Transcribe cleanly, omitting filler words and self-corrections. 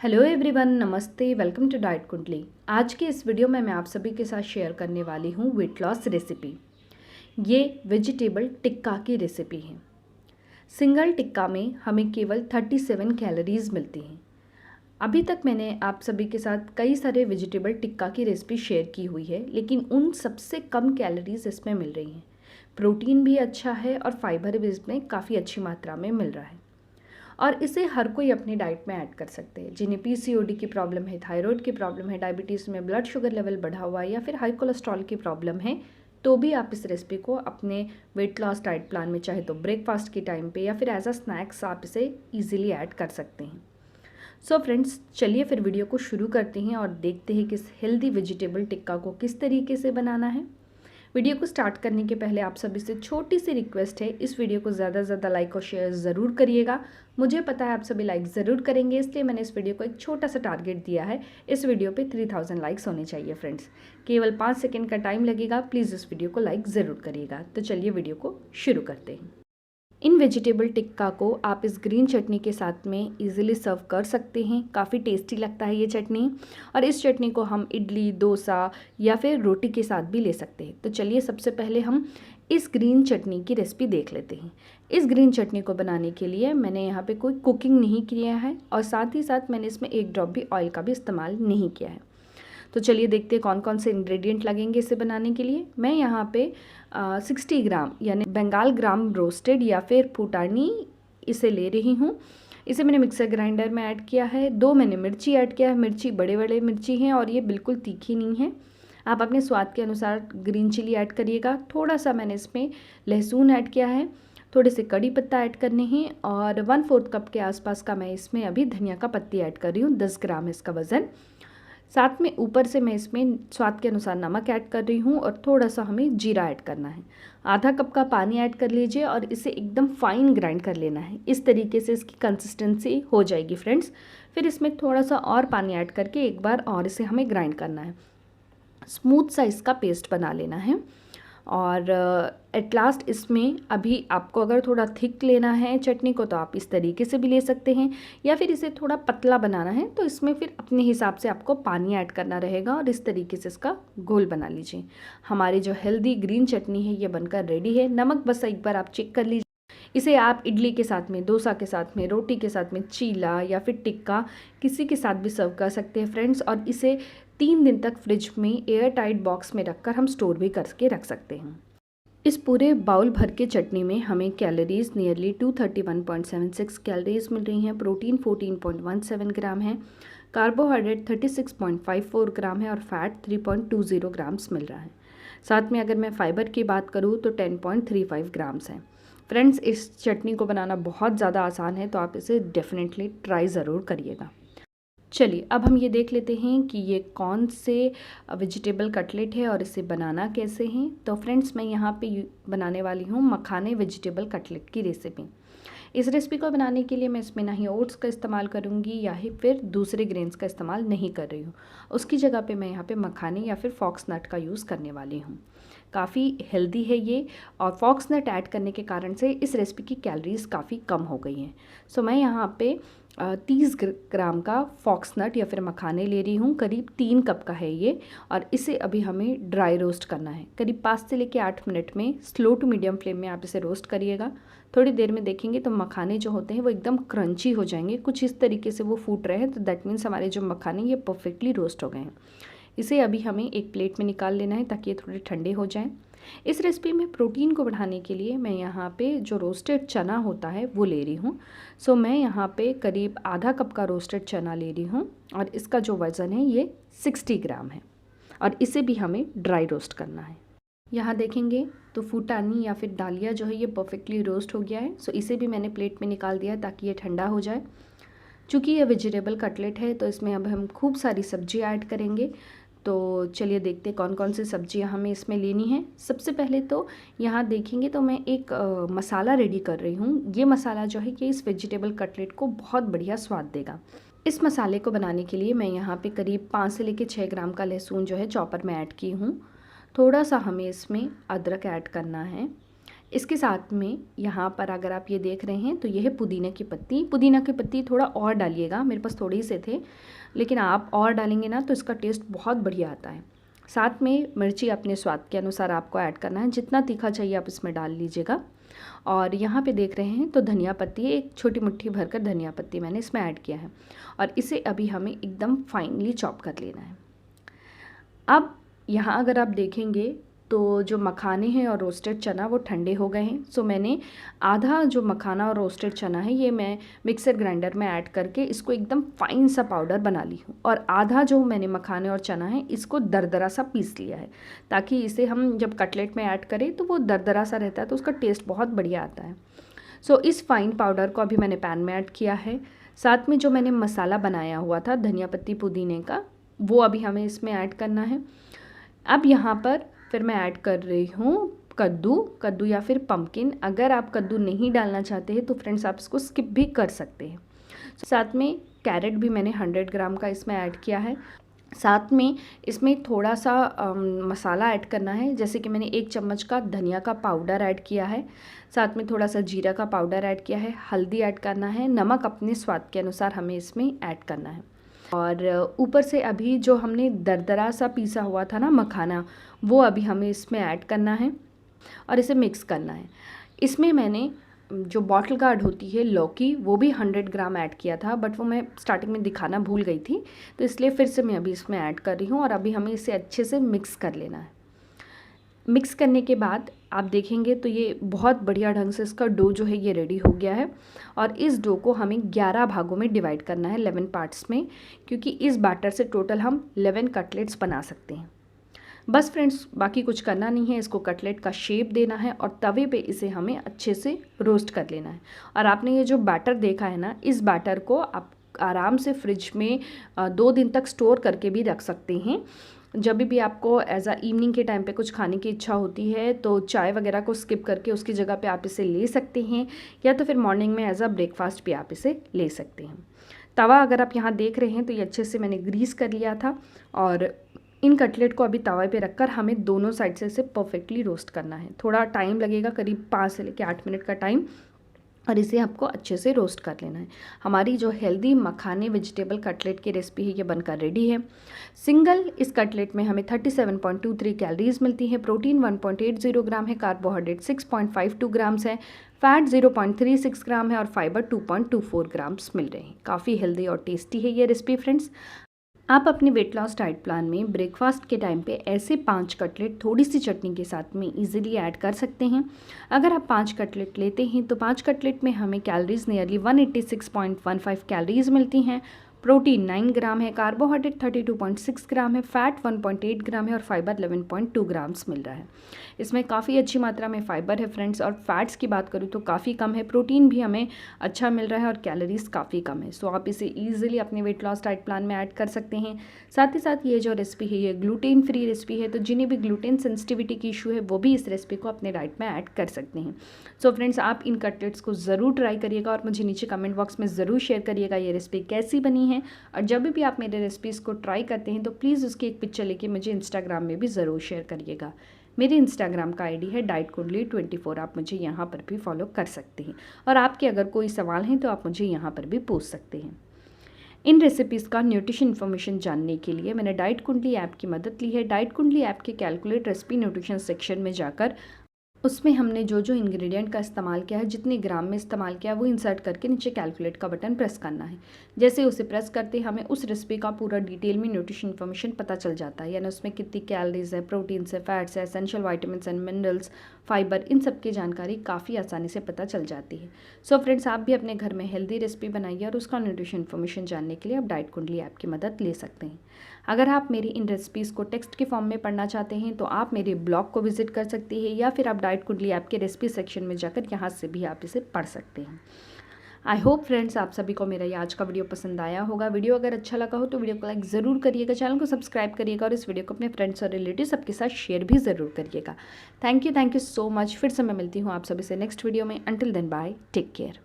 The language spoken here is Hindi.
हेलो एवरीवन, नमस्ते। वेलकम टू डाइट कुंडली। आज के इस वीडियो में मैं आप सभी के साथ शेयर करने वाली हूँ वेट लॉस रेसिपी। ये वेजिटेबल टिक्का की रेसिपी है। सिंगल टिक्का में हमें केवल 37 कैलोरीज मिलती हैं। अभी तक मैंने आप सभी के साथ कई सारे वेजिटेबल टिक्का की रेसिपी शेयर की हुई है, लेकिन उन सबसे कम कैलोरीज इसमें मिल रही हैं। प्रोटीन भी अच्छा है और फाइबर भी इसमें काफ़ी अच्छी मात्रा में मिल रहा है और इसे हर कोई अपनी डाइट में ऐड कर सकते हैं। जिन्हें पीसीओडी की प्रॉब्लम है, थायराइड की प्रॉब्लम है, डायबिटीज़ में ब्लड शुगर लेवल बढ़ा हुआ है या फिर हाई कोलेस्ट्रॉल की प्रॉब्लम है, तो भी आप इस रेसिपी को अपने वेट लॉस डाइट प्लान में चाहे तो ब्रेकफास्ट के टाइम पे या फिर एज अ स्नैक्स आप इसे ईजिली ऐड कर सकते हैं। सो फ्रेंड्स, चलिए फिर वीडियो को शुरू करते हैं और देखते हैं कि इस हेल्दी वेजिटेबल टिक्का को किस तरीके से बनाना है। वीडियो को स्टार्ट करने के पहले आप सभी से छोटी सी रिक्वेस्ट है, इस वीडियो को ज़्यादा से ज़्यादा लाइक और शेयर ज़रूर करिएगा। मुझे पता है आप सभी लाइक ज़रूर करेंगे, इसलिए मैंने इस वीडियो को एक छोटा सा टारगेट दिया है। इस वीडियो पे 3000 लाइक्स होने चाहिए फ्रेंड्स। केवल 5 सेकंड का टाइम लगेगा, प्लीज़ इस वीडियो को लाइक ज़रूर करिएगा। तो चलिए वीडियो को शुरू करते हैं। इन वेजिटेबल टिक्का को आप इस ग्रीन चटनी के साथ में इजीली सर्व कर सकते हैं। काफ़ी टेस्टी लगता है ये चटनी, और इस चटनी को हम इडली, डोसा या फिर रोटी के साथ भी ले सकते हैं। तो चलिए सबसे पहले हम इस ग्रीन चटनी की रेसिपी देख लेते हैं। इस ग्रीन चटनी को बनाने के लिए मैंने यहाँ पे कोई कुकिंग नहीं किया है और साथ ही साथ मैंने इसमें एक ड्रॉप भी ऑयल का भी इस्तेमाल नहीं किया है। तो चलिए देखते हैं कौन कौन से इंग्रेडिएंट लगेंगे इसे बनाने के लिए। मैं यहाँ पे 60 ग्राम यानी बंगाल ग्राम रोस्टेड या फिर फुटानी इसे ले रही हूँ। इसे मैंने मिक्सर ग्राइंडर में ऐड किया है। 2 मैंने मिर्ची ऐड किया है। मिर्ची बड़े बड़े मिर्ची हैं और ये बिल्कुल तीखी नहीं है। आप अपने स्वाद के अनुसार ग्रीन चिली ऐड करिएगा। थोड़ा सा मैंने इसमें लहसुन ऐड किया है। थोड़े से कड़ी पत्ता ऐड करने हैं और 1/4 कप के आसपास का मैं इसमें अभी धनिया का पत्ती ऐड कर रही हूँ। 10 ग्राम इसका वज़न। साथ में ऊपर से मैं इसमें स्वाद के अनुसार नमक ऐड कर रही हूँ और थोड़ा सा हमें जीरा ऐड करना है। आधा कप का पानी ऐड कर लीजिए और इसे एकदम फाइन ग्राइंड कर लेना है। इस तरीके से इसकी कंसिस्टेंसी हो जाएगी फ्रेंड्स। फिर इसमें थोड़ा सा और पानी ऐड करके एक बार और इसे हमें ग्राइंड करना है। स्मूथ सा इसका पेस्ट बना लेना है। और एट लास्ट इसमें अभी आपको अगर थोड़ा थिक लेना है चटनी को तो आप इस तरीके से भी ले सकते हैं, या फिर इसे थोड़ा पतला बनाना है तो इसमें फिर अपने हिसाब से आपको पानी ऐड करना रहेगा और इस तरीके से इसका घोल बना लीजिए। हमारी जो हेल्दी ग्रीन चटनी है ये बनकर रेडी है। नमक बस एक बार आप चेक कर लीजिए। इसे आप इडली के साथ में, डोसा के साथ में, रोटी के साथ में, चीला या फिर टिक्का किसी के साथ भी सर्व कर सकते हैं फ्रेंड्स। और इसे 3 दिन तक फ्रिज में एयर टाइट बॉक्स में रखकर हम स्टोर भी करके रख सकते हैं। इस पूरे बाउल भर के चटनी में हमें कैलोरीज नियरली 231.76 कैलोरीज मिल रही हैं। प्रोटीन 14.17 ग्राम है, कार्बोहाइड्रेट 36.54 ग्राम है और फैट 3.20 ग्राम्स मिल रहा है। साथ में अगर मैं फ़ाइबर की बात करूँ तो 10.35 ग्राम्स है। फ्रेंड्स, इस चटनी को बनाना बहुत ज़्यादा आसान है, तो आप इसे डेफिनेटली ट्राई ज़रूर करिएगा। चलिए अब हम ये देख लेते हैं कि ये कौन से वेजिटेबल कटलेट है और इसे बनाना कैसे हैं। तो फ्रेंड्स, मैं यहाँ पे बनाने वाली हूँ मखाने वेजिटेबल कटलेट की रेसिपी। इस रेसिपी को बनाने के लिए मैं इसमें ना ही ओट्स का इस्तेमाल करूँगी या फिर दूसरे ग्रेन्स का इस्तेमाल नहीं कर रही हूँ। उसकी जगह पे मैं यहाँ पे मखाने या फिर फॉक्स नट का यूज़ करने वाली हूँ। काफ़ी हेल्दी है ये, और फॉक्स नट ऐड करने के कारण से इस रेसिपी की कैलोरीज काफ़ी कम हो गई हैं। सो मैं यहाँ पे 30 ग्राम का फॉक्स नट या फिर मखाने ले रही हूँ। करीब 3 कप का है ये, और इसे अभी हमें ड्राई रोस्ट करना है। करीब 5 से लेकर 8 मिनट में स्लो टू मीडियम फ्लेम में आप इसे रोस्ट करिएगा। थोड़ी देर में देखेंगे तो मखाने जो होते हैं वो एकदम क्रंची हो जाएंगे, कुछ इस तरीके से वो फूट रहे हैं, तो दैट मीन्स हमारे जो मखाने ये परफेक्टली रोस्ट हो गए हैं। इसे अभी हमें एक प्लेट में निकाल लेना है ताकि ये थोड़े ठंडे हो जाएं। इस रेसिपी में प्रोटीन को बढ़ाने के लिए मैं यहाँ पे जो रोस्टेड चना होता है वो ले रही हूँ। सो मैं यहाँ पे करीब आधा कप का रोस्टेड चना ले रही हूँ और इसका जो वज़न है ये 60 ग्राम है, और इसे भी हमें ड्राई रोस्ट करना है। यहाँ देखेंगे तो फूटानी या फिर डालिया जो है ये परफेक्टली रोस्ट हो गया है। सो इसे भी मैंने प्लेट में निकाल दिया ताकि ये ठंडा हो जाए। चूँकि ये वेजिटेबल कटलेट है तो इसमें अब हम खूब सारी सब्जी ऐड करेंगे। तो चलिए देखते हैं कौन कौन सी सब्जियां हमें इसमें लेनी है। सबसे पहले तो यहाँ देखेंगे तो मैं एक मसाला रेडी कर रही हूँ। ये मसाला जो है कि इस वेजिटेबल कटलेट को बहुत बढ़िया स्वाद देगा। इस मसाले को बनाने के लिए मैं यहाँ पे करीब 5 से लेकर 6 ग्राम का लहसुन जो है चॉपर में ऐड की हूँ। थोड़ा सा हमें इसमें अदरक ऐड करना है। इसके साथ में यहाँ पर अगर आप ये देख रहे हैं तो ये है पुदीना की पत्ती। पुदीना की पत्ती थोड़ा और डालिएगा, मेरे पास थोड़े ही से थे, लेकिन आप और डालेंगे ना तो इसका टेस्ट बहुत बढ़िया आता है। साथ में मिर्ची अपने स्वाद के अनुसार आपको ऐड करना है, जितना तीखा चाहिए आप इसमें डाल लीजिएगा। और यहाँ पे देख रहे हैं तो धनिया पत्ती, एक छोटी मुट्ठी भरकर धनिया पत्ती मैंने इसमें ऐड किया है और इसे अभी हमें एकदम फाइनली चॉप कर लेना है। अब यहाँ अगर आप देखेंगे तो जो मखाने हैं और रोस्टेड चना वो ठंडे हो गए हैं। सो मैंने आधा जो मखाना और रोस्टेड चना है ये मैं मिक्सर ग्राइंडर में ऐड करके इसको एकदम फाइन सा पाउडर बना ली हूँ, और आधा जो मैंने मखाने और चना है इसको दरदरा सा पीस लिया है, ताकि इसे हम जब कटलेट में ऐड करें तो वो दरदरा सा रहता है तो उसका टेस्ट बहुत बढ़िया आता है। सो इस फाइन पाउडर को अभी मैंने पैन में ऐड किया है। साथ में जो मैंने मसाला बनाया हुआ था धनिया पत्ती पुदीने का, वो अभी हमें इसमें ऐड करना है। अब यहाँ पर फिर मैं ऐड कर रही हूँ कद्दू या फिर पम्पकिन। अगर आप कद्दू नहीं डालना चाहते हैं तो फ्रेंड्स आप इसको स्किप भी कर सकते हैं। साथ में कैरेट भी मैंने 100 ग्राम का इसमें ऐड किया है। साथ में इसमें थोड़ा सा मसाला ऐड करना है, जैसे कि मैंने 1 चम्मच का धनिया का पाउडर ऐड किया है, साथ में थोड़ा सा जीरा का पाउडर ऐड किया है, हल्दी ऐड करना है, नमक अपने स्वाद के अनुसार हमें इसमें ऐड करना है। और ऊपर से अभी जो हमने दरदरा सा पीसा हुआ था ना मखाना, वो अभी हमें इसमें ऐड करना है और इसे मिक्स करना है। इसमें मैंने जो बॉटल गार्ड होती है लौकी, वो भी 100 ग्राम ऐड किया था, बट वो मैं स्टार्टिंग में दिखाना भूल गई थी, तो इसलिए फिर से मैं अभी इसमें ऐड कर रही हूँ और अभी हमें इसे अच्छे से मिक्स कर लेना है। मिक्स करने के बाद आप देखेंगे तो ये बहुत बढ़िया ढंग से इसका डो जो है ये रेडी हो गया है। और इस डो को हमें 11 भागों में डिवाइड करना है, 11 पार्ट्स में, क्योंकि इस बैटर से टोटल हम 11 कटलेट्स बना सकते हैं। बस फ्रेंड्स, बाकी कुछ करना नहीं है, इसको कटलेट का शेप देना है और तवे पे इसे हमें अच्छे से रोस्ट कर लेना है। और आपने ये जो बैटर देखा है ना, इस बैटर को आप आराम से फ्रिज में 2 दिन तक स्टोर करके भी रख सकते हैं। जब भी आपको एज अ इवनिंग के टाइम पे कुछ खाने की इच्छा होती है तो चाय वगैरह को स्किप करके उसकी जगह पे आप इसे ले सकते हैं, या तो फिर मॉर्निंग में एज अ ब्रेकफास्ट भी आप इसे ले सकते हैं। तवा अगर आप यहाँ देख रहे हैं तो ये अच्छे से मैंने ग्रीस कर लिया था और इन कटलेट को अभी तवा पे रखकर हमें दोनों साइड से इसे परफेक्टली रोस्ट करना है। थोड़ा टाइम लगेगा, करीब 5 से लेकर 8 मिनट का टाइम, और इसे आपको अच्छे से रोस्ट कर लेना है। हमारी जो हेल्दी मखाने वेजिटेबल कटलेट की रेसिपी है ये बनकर रेडी है। सिंगल इस कटलेट में हमें 37.23 कैलोरीज मिलती है, प्रोटीन 1.80 ग्राम है, कार्बोहाइड्रेट 6.52 ग्राम्स है, फैट 0.36 ग्राम है और फाइबर 2.24 ग्राम्स मिल रहे हैं। काफ़ी हेल्दी और टेस्टी है ये रेसिपी फ्रेंड्स। आप अपने वेट लॉस डाइट प्लान में ब्रेकफास्ट के टाइम पे ऐसे 5 कटलेट थोड़ी सी चटनी के साथ में इजीली ऐड कर सकते हैं। अगर आप 5 कटलेट लेते हैं तो 5 कटलेट में हमें कैलोरीज नियरली 186.15 कैलोरीज मिलती हैं, प्रोटीन 9 ग्राम है, कार्बोहाइड्रेट 32.6 ग्राम है, फैट 1.8 ग्राम है और फाइबर 11.2 ग्राम्स मिल रहा है। इसमें काफ़ी अच्छी मात्रा में फाइबर है फ्रेंड्स, और फैट्स की बात करूँ तो काफ़ी कम है, प्रोटीन भी हमें अच्छा मिल रहा है और कैलोरीज काफ़ी कम है। सो आप इसे ईजिली अपने वेट लॉस डाइट प्लान में ऐड कर सकते हैं। साथ ही साथ ये जो रेसिपी है ये ग्लूटेन फ्री रेसिपी है, तो जिन्हें भी ग्लूटेन सेंसिटिविटी की इशू है वो भी इस रेसिपी को अपने डाइट में ऐड कर सकते हैं। सो फ्रेंड्स, आप इन कटलेट्स को ज़रूर ट्राई करिएगा और मुझे नीचे कमेंट बॉक्स में ज़रूर शेयर करिएगा ये रेसिपी कैसी बनी है। और जब भी आप मेरे रेसिपीज़ को ट्राई करते हैं तो प्लीज़ उसकी एक पिक्चर लेके मुझे इंस्टाग्राम में भी ज़रूर शेयर करिएगा। मेरी इंस्टाग्राम का आईडी है डाइटकुंडली24, आप मुझे यहाँ पर भी फॉलो कर सकते हैं। और आपके अगर कोई सवाल हैं तो आप मुझे यहाँ पर भी पूछ सकते हैं। इन रेसिपीज़ का न्यूट्रिशन इन्फॉर्मेशन जानने के लिए मैंने डाइट कुंडली ऐप की मदद ली है। डाइट कुंडली ऐप के कैलकुलेट रेसिपी न्यूट्रिशन सेक्शन में जाकर उसमें हमने जो जो इंग्रेडिएंट का इस्तेमाल किया है, जितने ग्राम में इस्तेमाल किया है, वो इंसर्ट करके नीचे कैलकुलेट का बटन प्रेस करना है। जैसे उसे प्रेस करते हमें उस रेसिपी का पूरा डिटेल में न्यूट्रिशन इन्फॉर्मेशन पता चल जाता है, यानी उसमें कितनी कैलोरीज है, प्रोटीन्स है, फैट्स है, essential vitamins and minerals, fibre, इन सब की जानकारी काफ़ी आसानी से पता चल जाती है। सो फ्रेंड्स, आप भी अपने घर में हेल्दी रेसिपी बनाइए और उसका न्यूट्रिशन इन्फॉर्मेशन जानने के लिए आप डाइट कुंडली ऐप की मदद ले सकते हैं। अगर आप मेरी इन रेसिपीज़ को टेक्स्ट के फॉर्म में पढ़ना चाहते हैं तो आप मेरे ब्लॉग को विजिट कर सकते हैं, या फिर आप डाइट कुंडली ऐप के रेसिपी सेक्शन में जाकर यहाँ से भी आप इसे पढ़ सकते हैं। आई होप फ्रेंड्स आप सभी को मेरा ये आज का वीडियो पसंद आया होगा। वीडियो अगर अच्छा लगा हो तो वीडियो को लाइक ज़रूर करिएगा, चैनल को सब्सक्राइब करिएगा और इस वीडियो को अपने फ्रेंड्स और रिलेटिव सबके साथ शेयर भी ज़रूर करिएगा। Thank you so much. फिर से मैं मिलती हूँ आप सभी से नेक्स्ट वीडियो में। Until then bye, take care.